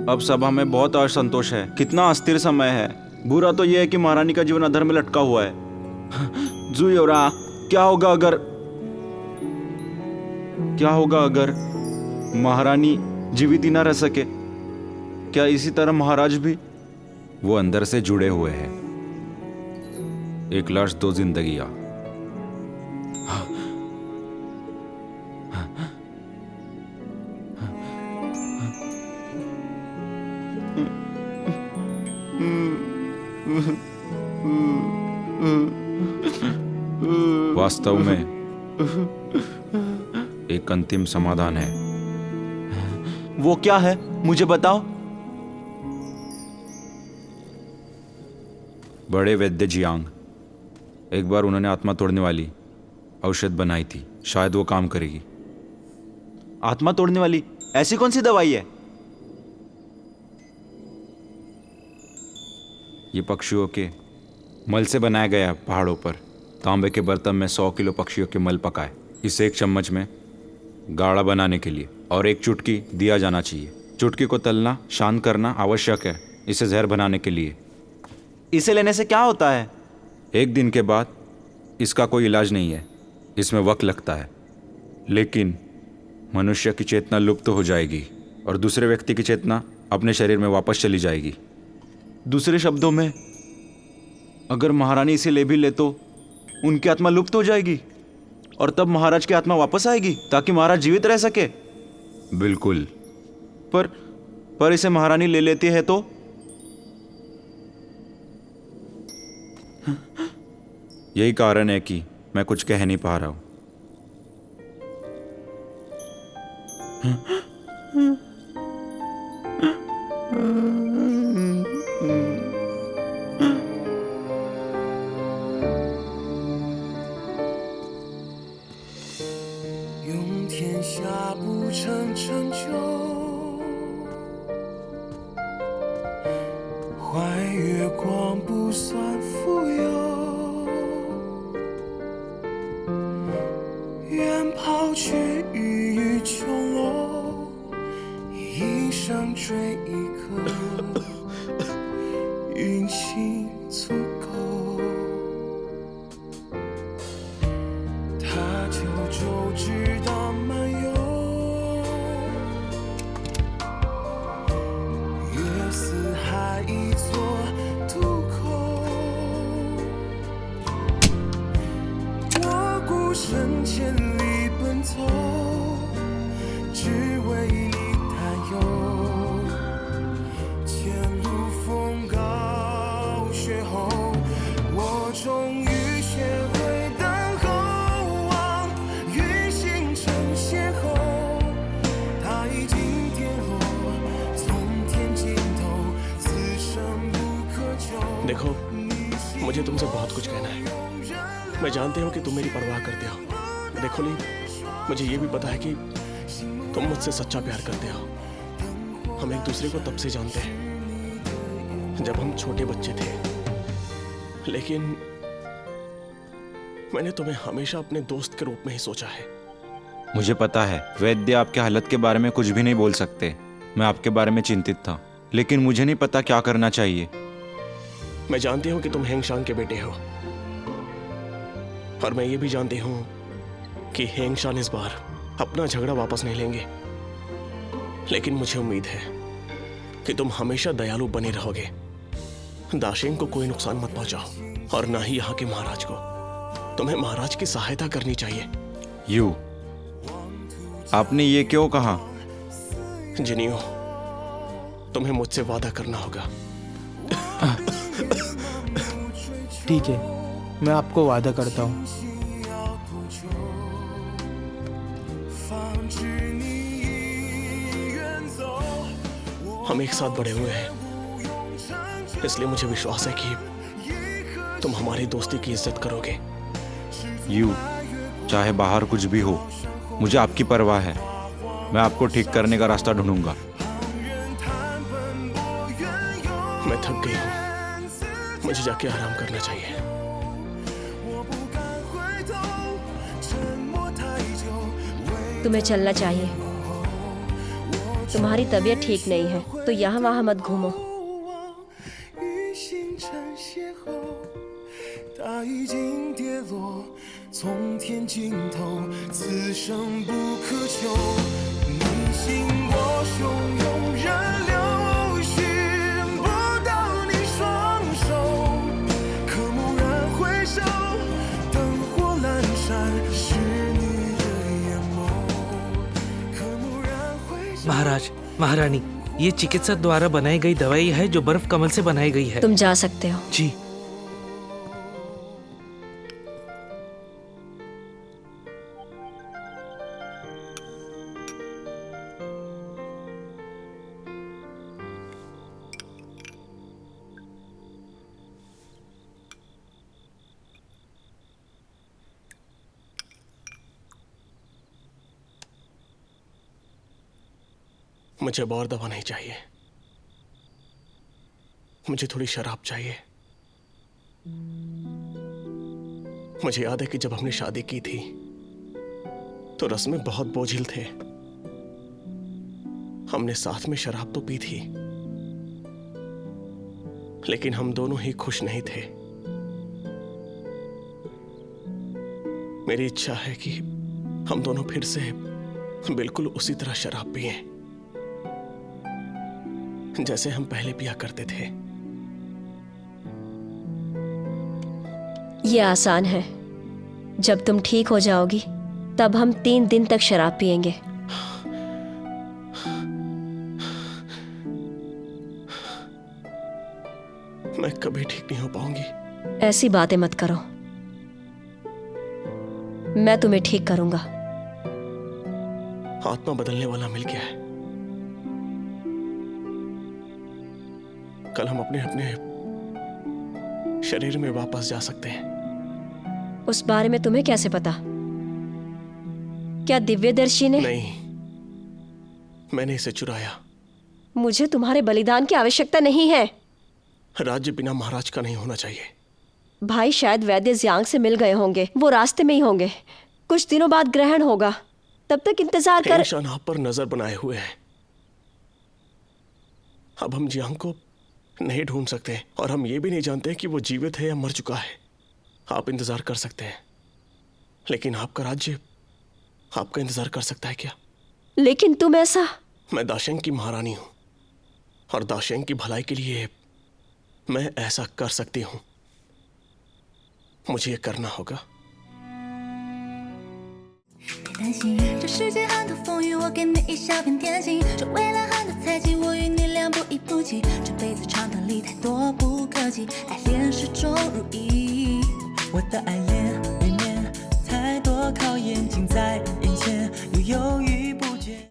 अब सभा में बहुत असंतोष है। कितना अस्थिर समय है। बुरा तो यह है कि महारानी का जीवन अधर में लटका हुआ है। जुयोरा, क्या होगा अगर महारानी जीवित ही ना रह सके? क्या इसी तरह महाराज भी? वो अंदर से जुड़े हुए हैं। एक लाश दो जिंदगियां। वास्तव में एक अंतिम समाधान है। वो क्या है, मुझे बताओ। बड़े वैद्य जियांग, एक बार उन्होंने आत्मा तोड़ने वाली औषध बनाई थी। शायद वो काम करेगी। आत्मा तोड़ने वाली ऐसी कौन सी दवाई है? ये पक्षियों के मल से बनाया गया है। पहाड़ों पर तांबे के बर्तन में 100 किलो पक्षियों के मल पकाए, इसे एक चम्मच में गाढ़ा बनाने के लिए और एक चुटकी दिया जाना चाहिए। चुटकी को तलना, शांत करना आवश्यक है इसे जहर बनाने के लिए। इसे लेने से क्या होता है? एक दिन के बाद इसका कोई इलाज नहीं है। इसमें वक्त लगता है, लेकिन मनुष्य की चेतना लुप्त हो जाएगी और दूसरे व्यक्ति की चेतना अपने शरीर में वापस चली जाएगी। दूसरे शब्दों में, अगर महारानी इसे ले भी ले तो उनकी आत्मा लुप्त हो जाएगी और तब महाराज की आत्मा वापस आएगी ताकि महाराज जीवित रह सके। बिल्कुल। पर इसे महारानी ले लेती है तो? यही कारण है कि मैं कुछ कह नहीं पा रहा हूं। देखो, मुझे तुमसे बहुत कुछ कहना है। मैं जानती हूँ कि तुम मेरी परवाह करते हो। देखो ली, मुझे ये भी पता है कि तुम मुझसे सच्चा प्यार करते हो। हम एक दूसरे को तब से जानते हैं जब हम छोटे बच्चे थे, लेकिन मैंने तुम्हें हमेशा अपने दोस्त के रूप में ही सोचा है। मुझे पता है वैद्य आपके हालत के बारे में कुछ भी नहीं बोल सकते। मैं आपके बारे में चिंतित था, लेकिन मुझे नहीं पता क्या करना चाहिए। मैं जानती हूँ कि तुम हेंगशांग के बेटे हो, और मैं ये भी जानती हूँ कि हेंगशान इस बार अपना झगड़ा वापस नहीं लेंगे। लेकिन मुझे उम्मीद है कि तुम हमेशा दयालु बने रहोगे। दाशिंग को कोई नुकसान मत पहुंचाओ, और ना ही यहाँ के महाराज को। तुम्हें महाराज की सहायता करनी चाहिए। यू, आपने ये क्यों कहा? जिनियो, तुम्हें मुझसे वादा करना होगा। ठीक है, मैं आपको वादा करता हूँ। हम एक साथ बड़े हुए हैं, इसलिए मुझे विश्वास है कि तुम हमारी दोस्ती की इज्जत करोगे। यू, चाहे बाहर कुछ भी हो, मुझे आपकी परवाह है। मैं आपको ठीक करने का रास्ता ढूंढूंगा। मैं थक गई हूँ, मुझे जाके आराम करना चाहिए। तुम्हें चलना चाहिए। तुम्हारी तबीयत ठीक नहीं है तो यहाँ वहाँ मत घूमो। 与星辰邂逅，它已经跌落，从天尽头，此生不可求。你信我汹涌人流，寻不到你双手，可蓦然回首，灯火阑珊，是你的眼眸。可蓦然回首。 महाराज, महारानी, ये चिकित्सक द्वारा बनाई गई दवाई है जो बर्फ कमल से बनाई गई है। तुम जा सकते हो। जी। मुझे अब और दवा नहीं चाहिए। मुझे थोड़ी शराब चाहिए। मुझे याद है कि जब हमने शादी की थी तो रस्में बहुत बोझिल थे। हमने साथ में शराब तो पी थी लेकिन हम दोनों ही खुश नहीं थे। मेरी इच्छा है कि हम दोनों फिर से बिल्कुल उसी तरह शराब पिएं जैसे हम पहले पिया करते थे। ये आसान है। जब तुम ठीक हो जाओगी तब हम 3 दिन तक शराब पिएंगे। मैं कभी ठीक नहीं हो पाऊंगी। ऐसी बातें मत करो। मैं तुम्हें ठीक करूंगा। आत्मा बदलने वाला मिल गया है। कल हम अपने अपने शरीर में वापस जा सकते हैं। उस बारे में तुम्हें कैसे पता? क्या दिव्यदर्शी ने? नहीं, मैंने इसे चुराया। मुझे तुम्हारे बलिदान की आवश्यकता नहीं है। राज्य बिना महाराज का नहीं होना चाहिए। भाई शायद वैद्य जियांग से मिल गए होंगे। वो रास्ते में ही होंगे। कुछ दिनों बाद ग्रहण होगा, तब तक इंतजार कर। ईशान आप पर नजर बनाए हुए हैं। अब हम जियांग को नहीं ढूंढ सकते और हम ये भी नहीं जानते कि वो जीवित है या मर चुका है। आप इंतजार कर सकते हैं लेकिन आपका राज्य आपका इंतजार कर सकता है क्या? लेकिन तुम ऐसा। मैं दाशेंग की महारानी हूं और दाशेंग की भलाई के लिए मैं ऐसा कर सकती हूं। मुझे ये करना होगा। 担心这世界很多风雨，我给你一小片天晴。这未来很多猜忌，我与你俩不离不弃。这辈子长短里太多不可及，爱恋始终如一。我的爱恋里面太多考验近在眼前，又犹豫